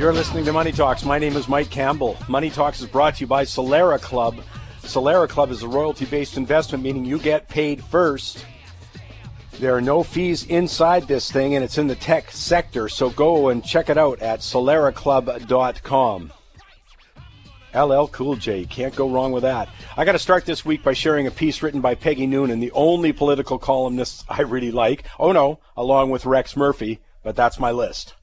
You're listening to Money Talks. My name is Mike Campbell. Money Talks is brought to you by Solera Club. Solera Club is a royalty-based investment, meaning you get paid first. There are no fees inside this thing, and it's in the tech sector, so go and check it out at soleraclub.com. LL Cool J, can't go wrong with that. I got to start this week by sharing a piece written by Peggy Noonan, the only political columnist I really like. Oh no, along with Rex Murphy, but that's my list.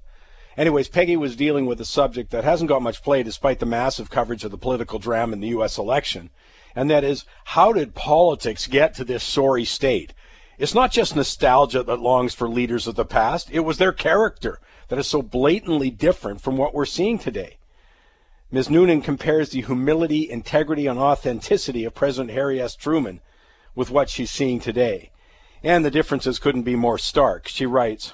Anyways, Peggy was dealing with a subject that hasn't got much play despite the massive coverage of the political drama in the U.S. election, and that is, how did politics get to this sorry state? It's not just nostalgia that longs for leaders of the past. It was their character that is so blatantly different from what we're seeing today. Ms. Noonan compares the humility, integrity, and authenticity of President Harry S. Truman with what she's seeing today. And the differences couldn't be more stark. She writes,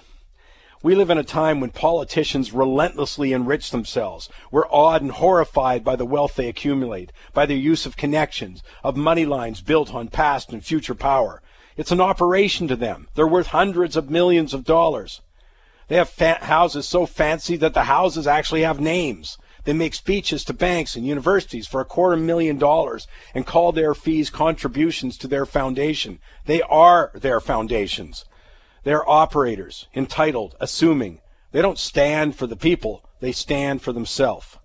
"We live in a time when politicians relentlessly enrich themselves. We're awed and horrified by the wealth they accumulate, by their use of connections, of money lines built on past and future power. It's an operation to them. They're worth hundreds of millions of dollars. They have houses so fancy that the houses actually have names. They make speeches to banks and universities for $250,000 and call their fees contributions to their foundation. They are their foundations. They're operators, entitled, assuming. They don't stand for the people. They stand for themselves."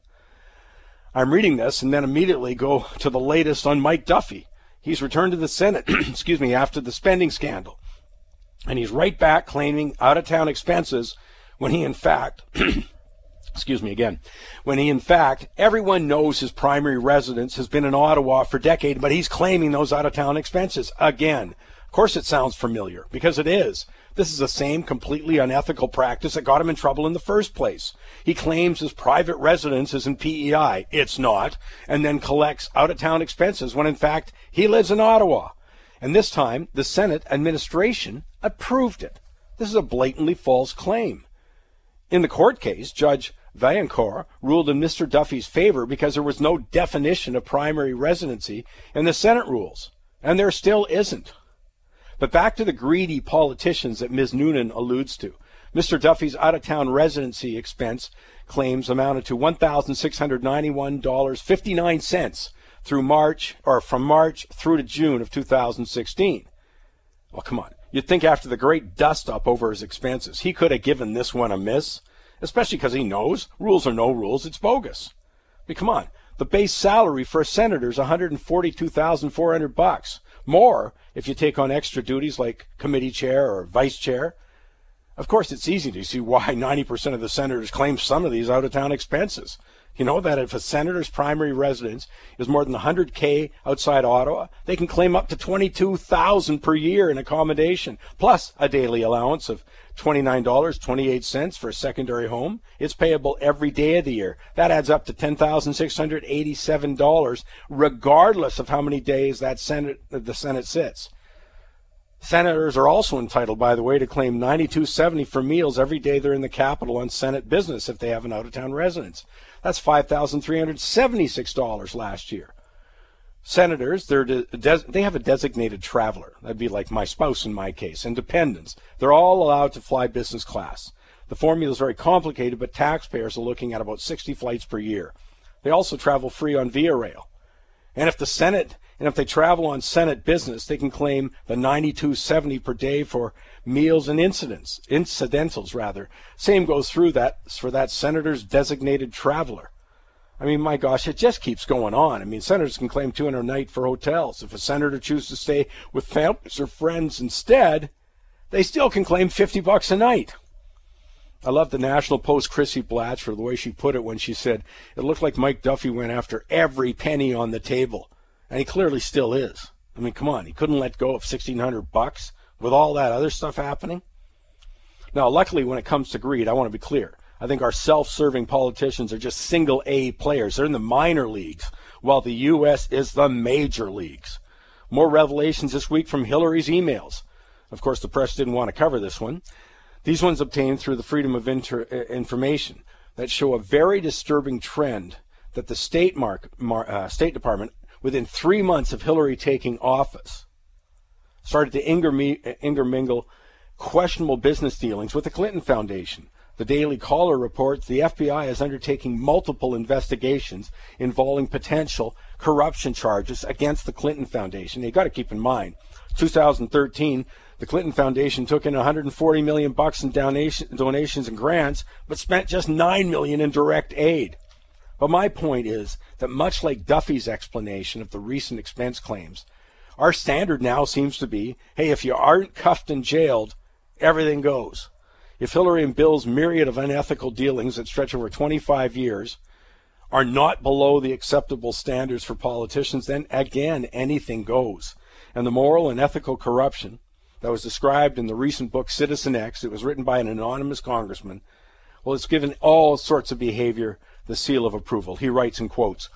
I'm reading this and then immediately go to the latest on Mike Duffy. He's returned to the Senate, after the spending scandal. And he's right back claiming out-of-town expenses when he in fact, everyone knows his primary residence has been in Ottawa for decades, but he's claiming those out-of-town expenses again. Of course it sounds familiar, because it is. This is the same completely unethical practice that got him in trouble in the first place. He claims his private residence is in PEI. It's not. And then collects out-of-town expenses when, in fact, he lives in Ottawa. And this time, the Senate administration approved it. This is a blatantly false claim. In the court case, Judge Vaillancourt ruled in Mr. Duffy's favor because there was no definition of primary residency in the Senate rules. And there still isn't. But back to the greedy politicians that Ms. Noonan alludes to. Mr. Duffy's out-of-town residency expense claims amounted to $1,691.59 from March through to June of 2016. Well, come on. You'd think after the great dust-up over his expenses, he could have given this one a miss, especially because he knows, rules or no rules, it's bogus. I mean, come on. The base salary for a senator is $142,400. More if you take on extra duties like committee chair or vice chair. Of course, it's easy to see why 90% of the senators claim some of these out-of-town expenses. You know that if a senator's primary residence is more than $100K outside Ottawa, they can claim up to $22,000 per year in accommodation, plus a daily allowance of $29.28 for a secondary home. It's payable every day of the year. That adds up to $10,687, regardless of how many days the Senate sits. Senators are also entitled, by the way, to claim $92.70 for meals every day they're in the Capitol on Senate business if they have an out-of-town residence. That's $5,376 last year. Senators, they have a designated traveler. That'd be like my spouse in my case, and dependents. They're all allowed to fly business class. The formula is very complicated, but taxpayers are looking at about 60 flights per year. They also travel free on Via Rail. And if they travel on Senate business, they can claim the $92.70 per day for meals and incidentals. Same goes through that for that senator's designated traveler. I mean, my gosh, it just keeps going on. I mean, senators can claim $200 a night for hotels. If a senator chooses to stay with families or friends instead, they still can claim $50 a night. I love the National Post Chrissy Blatchford, the way she put it when she said, it looked like Mike Duffy went after every penny on the table. And he clearly still is. I mean, come on, he couldn't let go of $1,600 with all that other stuff happening. Now, luckily, when it comes to greed, I want to be clear. I think our self-serving politicians are just single-A players. They're in the minor leagues, while the U.S. is the major leagues. More revelations this week from Hillary's emails. Of course, the press didn't want to cover this one. These ones obtained through the Freedom of Information that show a very disturbing trend that the State Department, within 3 months of Hillary taking office, started to intermingle questionable business dealings with the Clinton Foundation. The Daily Caller reports the FBI is undertaking multiple investigations involving potential corruption charges against the Clinton Foundation. You got to keep in mind, 2013, the Clinton Foundation took in $140 million in donations and grants, but spent just $9 million in direct aid. But my point is that much like Duffy's explanation of the recent expense claims, our standard now seems to be, hey, if you aren't cuffed and jailed, everything goes. If Hillary and Bill's myriad of unethical dealings that stretch over 25 years are not below the acceptable standards for politicians, then again, anything goes. And the moral and ethical corruption that was described in the recent book Citizen X, it was written by an anonymous congressman, well, it's given all sorts of behavior the seal of approval. He writes in quotes,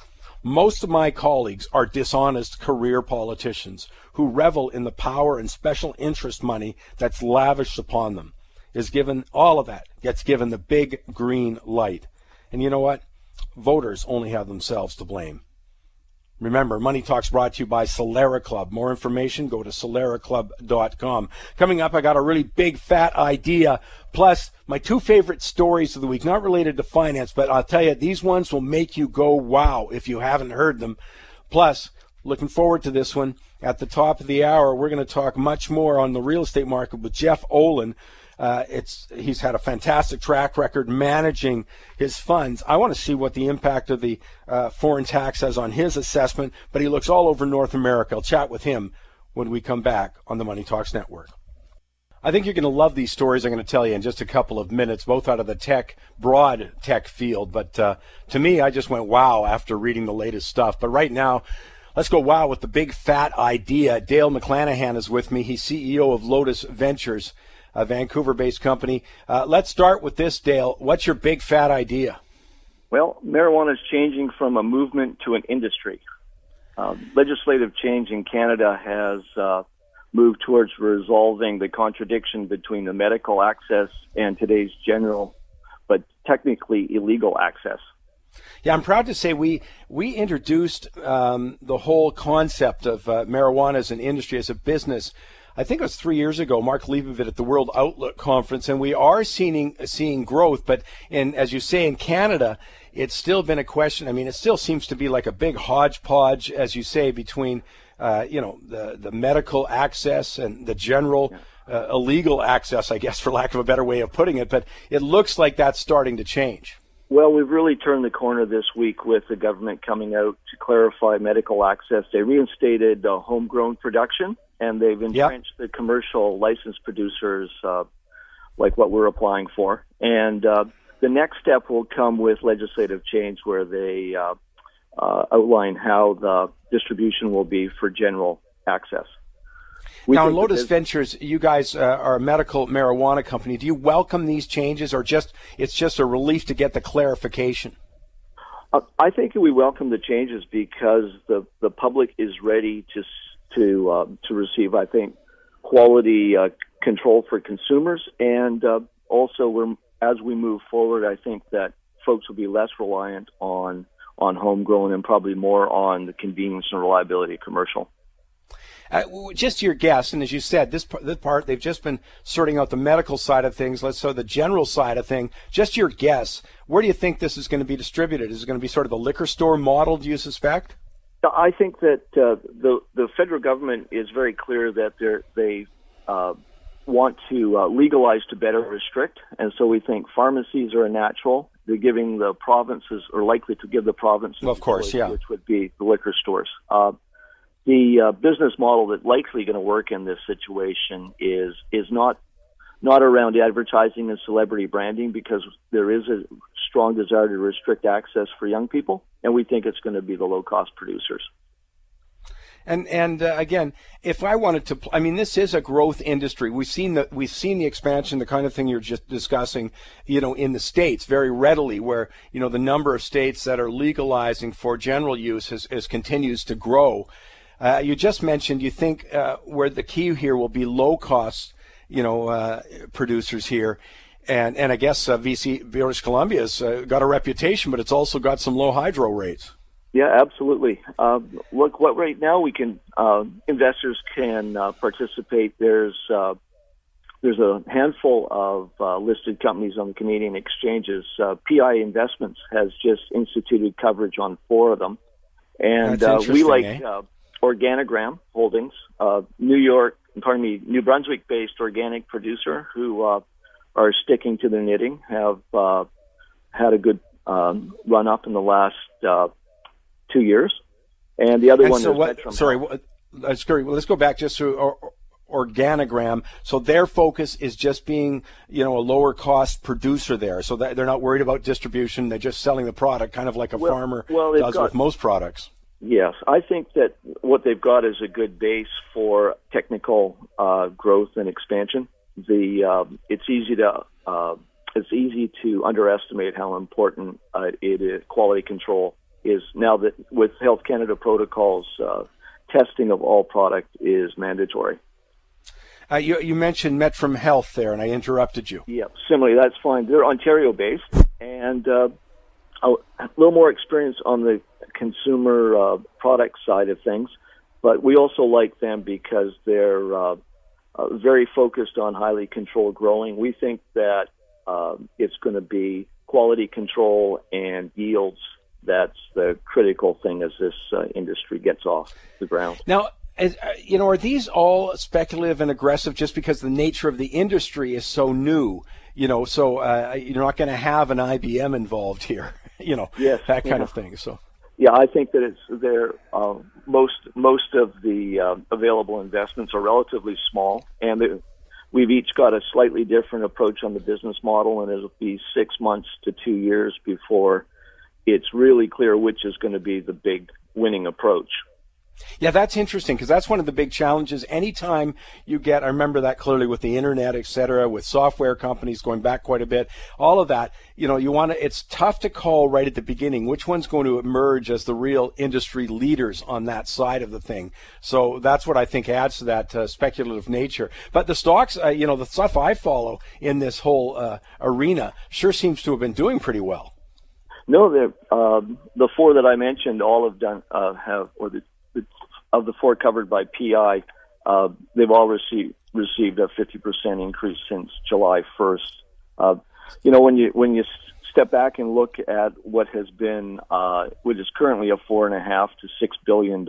"Most of my colleagues are dishonest career politicians who revel in the power and special interest money that's lavished upon them. Is given, all of that gets given the big green light. And you know what? Voters only have themselves to blame." Remember, Money Talks brought to you by Solera Club. More information, go to soleraclub.com. Coming up, I got a really big, fat idea, plus my two favorite stories of the week, not related to finance, but I'll tell you, these ones will make you go, wow, if you haven't heard them. Plus, looking forward to this one. At the top of the hour, we're going to talk much more on the real estate market with Jeff Olin. He's had a fantastic track record managing his funds. I want to see what the impact of the foreign tax has on his assessment, but he looks all over North America. I'll chat with him when we come back on the Money Talks Network. I think you're going to love these stories I'm going to tell you in just a couple of minutes, both out of the broad tech field. But to me, I just went wow after reading the latest stuff. But right now, let's go wow with the big fat idea. Dale McClanahan is with me. He's CEO of Lotus Ventures, a Vancouver-based company. Let's start with this, Dale. What's your big fat idea? Well, marijuana is changing from a movement to an industry. Legislative change in Canada has moved towards resolving the contradiction between the medical access and today's general, but technically illegal access. Yeah, I'm proud to say we introduced the whole concept of marijuana as an industry, as a business. I think it was 3 years ago, Mark Leibovit at the World Outlook Conference, and we are seeing growth. But as you say, in Canada, it's still been a question. I mean, it still seems to be like a big hodgepodge, as you say, between the medical access and the general illegal access, I guess, for lack of a better way of putting it. But it looks like that's starting to change. Well, we've really turned the corner this week with the government coming out to clarify medical access. They reinstated homegrown production, and they've entrenched the commercial licensed producers like what we're applying for. And the next step will come with legislative change where they outline how the distribution will be for general access. Now, in Lotus Ventures, you guys are a medical marijuana company. Do you welcome these changes, or it's just a relief to get the clarification? I think we welcome the changes because the public is ready to receive, I think, quality control for consumers, and also as we move forward, I think that folks will be less reliant on homegrown and probably more on the convenience and reliability of commercial. Just your guess, and as you said, this part, they've just been sorting out the medical side of things, so the general side of things. Just your guess, where do you think this is going to be distributed? Is it going to be sort of the liquor store model, do you suspect? I think that the federal government is very clear that they want to legalize to better restrict, and so we think pharmacies are a natural. They're giving the provinces, or likely to give the provinces, of course, which would be the liquor stores. The business model that's likely going to work in this situation is not around advertising and celebrity branding, because there is a strong desire to restrict access for young people, and we think it's going to be the low-cost producers. And again, if I wanted to, I mean, this is a growth industry. We've seen the expansion, the kind of thing you're just discussing, in the States very readily, where, the number of states that are legalizing for general use is continues to grow. You just mentioned you think where the key here will be low cost, producers here. And I guess British Columbia's got a reputation, but it's also got some low hydro rates. Yeah, absolutely. Look, what right now we can investors can participate. There's there's a handful of listed companies on the Canadian exchanges. PI Investments has just instituted coverage on 4 of them. And we like Organigram Holdings, New Brunswick-based organic producer who are sticking to their knitting, have had a good run up in the last 2 years. And the other one is Metrum. Sorry, let's go back just to Organigram. So their focus is just being, a lower cost producer there. So that they're not worried about distribution. They're just selling the product, kind of like a farmer does with most products. Yes, I think that what they've got is a good base for technical growth and expansion. It's easy to underestimate how important it is. Quality control is now that with Health Canada protocols, testing of all product is mandatory. You mentioned Metrum Health there, and I interrupted you. Yeah, similarly, that's fine. They're Ontario-based, and a little more experience on the consumer product side of things. But we also like them because they're very focused on highly controlled growing. We think that it's going to be quality control and yields that's the critical thing as this industry gets off the ground. Now, are these all speculative and aggressive just because the nature of the industry is so new? So you're not going to have an IBM involved here, yes, that kind of thing. So, yeah, I think that most of the available investments are relatively small, and we've each got a slightly different approach on the business model, and it'll be 6 months to 2 years before it's really clear which is going to be the big winning approach. Yeah, that's interesting because that's one of the big challenges. Anytime you get, I remember that clearly with the internet, et cetera, with software companies going back quite a bit, all of that, it's tough to call right at the beginning which one's going to emerge as the real industry leaders on that side of the thing. So that's what I think adds to that speculative nature. But the stocks, the stuff I follow in this whole arena sure seems to have been doing pretty well. No, the 4 that I mentioned all have done, of the 4 covered by PI, they've all received a 50% increase since July 1st. When you step back and look at what has been, which is currently a $4.5 to $6 billion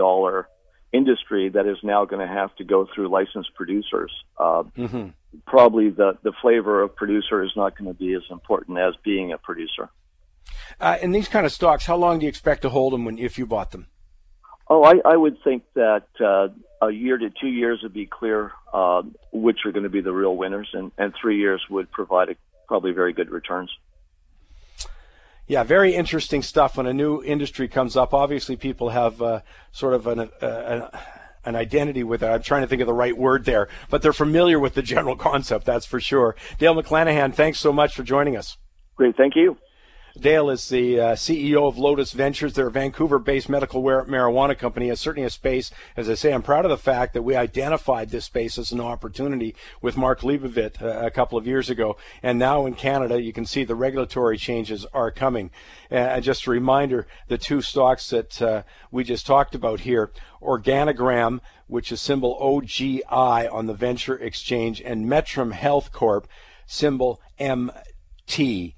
industry that is now going to have to go through licensed producers, probably the flavor of producer is not going to be as important as being a producer. And these kind of stocks, how long do you expect to hold them if you bought them? Oh, I would think that a year to 2 years would be clear which are going to be the real winners, and 3 years would provide probably very good returns. Yeah, very interesting stuff when a new industry comes up. Obviously, people have sort of an identity with it. I'm trying to think of the right word there, but they're familiar with the general concept, that's for sure. Dale McClanahan, thanks so much for joining us. Great, thank you. Dale is the CEO of Lotus Ventures. They're a Vancouver-based medical marijuana company. It's certainly a space, as I say, I'm proud of the fact that we identified this space as an opportunity with Mark Leibovit a couple of years ago. And now in Canada, you can see the regulatory changes are coming. Just a reminder, the 2 stocks that we just talked about here, Organigram, which is symbol OGI on the Venture Exchange, and Metrum Health Corp, symbol MT.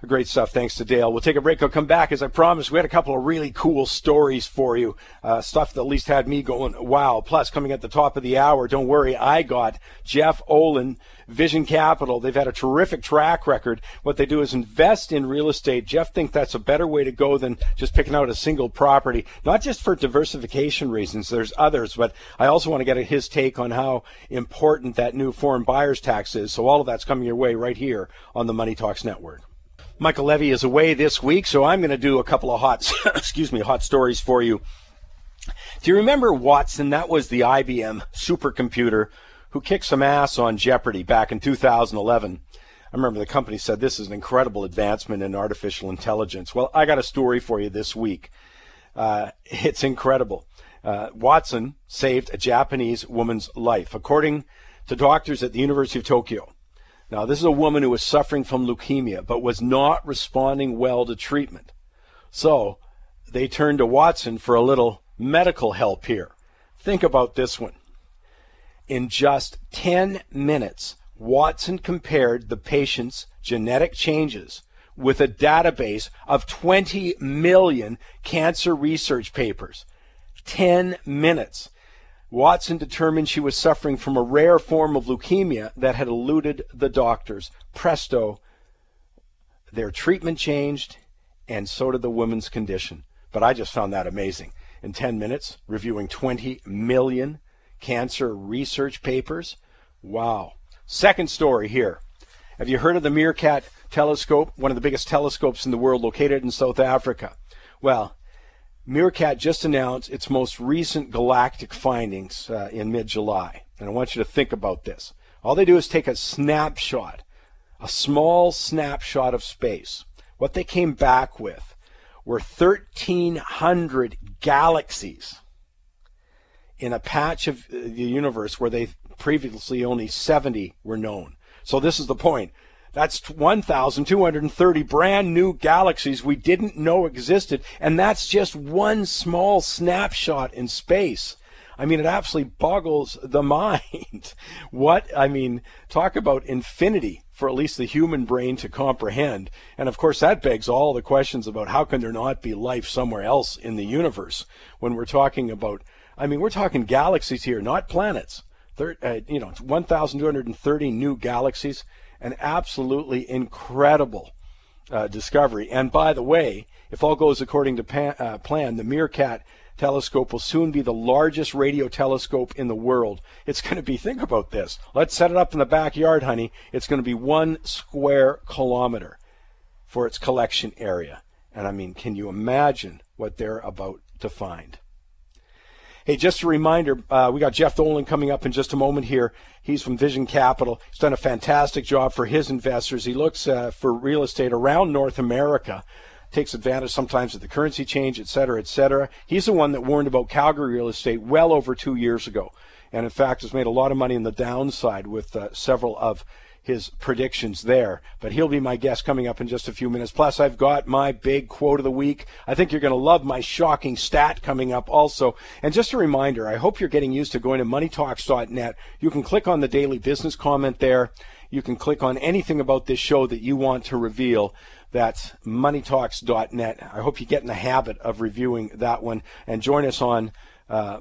Great stuff. Thanks to Dale. We'll take a break. I'll come back. As I promised, we had a couple of really cool stories for you. Stuff that at least had me going, wow. Plus, coming at the top of the hour, don't worry, I got Jeff Olin, Vision Capital. They've had a terrific track record. What they do is invest in real estate. Jeff thinks that's a better way to go than just picking out a single property, not just for diversification reasons. There's others, but I also want to get his take on how important that new foreign buyers tax is. So all of that's coming your way right here on the Money Talks Network. Michael Levy is away this week, so I'm going to do a couple of hot stories for you. Do you remember Watson? That was the IBM supercomputer who kicked some ass on Jeopardy back in 2011. I remember the company said this is an incredible advancement in artificial intelligence. Well, I got a story for you this week. It's incredible. Watson saved a Japanese woman's life, according to doctors at the University of Tokyo. Now, this is a woman who was suffering from leukemia, but was not responding well to treatment. So they turned to Watson for a little medical help here. Think about this one. In just 10 minutes, Watson compared the patient's genetic changes with a database of 20 million cancer research papers. 10 minutes. Watson determined she was suffering from a rare form of leukemia that had eluded the doctors. Presto, their treatment changed, and so did the woman's condition. But I just found that amazing. In 10 minutes, reviewing 20 million cancer research papers. Wow. Second story here. Have you heard of the Meerkat telescope, one of the biggest telescopes in the world, located in South Africa? Well, Meerkat just announced its most recent galactic findings in mid-July. And I want you to think about this. All they do is take a snapshot, a small snapshot of space. What they came back with were 1,300 galaxies in a patch of the universe where they previously only 70 were known. So this is the point. That's 1,230 brand new galaxies we didn't know existed, and that's just one small snapshot in space. I mean, it absolutely boggles the mind. Talk about infinity for at least the human brain to comprehend. And of course, that begs all the questions about how can there not be life somewhere else in the universe when we're talking about, we're talking galaxies here, not planets. 1,230 new galaxies. An absolutely incredible discovery. And by the way, if all goes according to plan, the Meerkat telescope will soon be the largest radio telescope in the world. It's going to be, think about this. Let's set it up in the backyard, honey. It's going to be 1 square kilometer for its collection area. And can you imagine what they're about to find? Hey, just a reminder, we got Jeff Olin coming up in just a moment here. He's from Vision Capital. He's done a fantastic job for his investors. He looks for real estate around North America, takes advantage sometimes of the currency change, et cetera, et cetera. He's the one that warned about Calgary real estate well over 2 years ago, and in fact has made a lot of money in the downside with several of his predictions there. But he'll be my guest coming up in just a few minutes. Plus, I've got my big quote of the week. I think you're going to love my shocking stat coming up also. And just a reminder, I hope you're getting used to going to moneytalks.net. You can click on the daily business comment there. You can click on anything about this show that you want to reveal. That's moneytalks.net. I hope you get in the habit of reviewing that one and join us on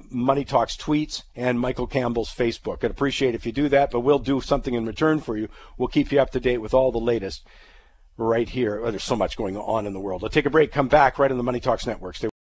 Money Talks tweets and Michael Campbell's Facebook. I'd appreciate if you do that, but we'll do something in return for you. We'll keep you up to date with all the latest right here. Oh, there's so much going on in the world. Let's take a break, come back right on the Money Talks Network. Stay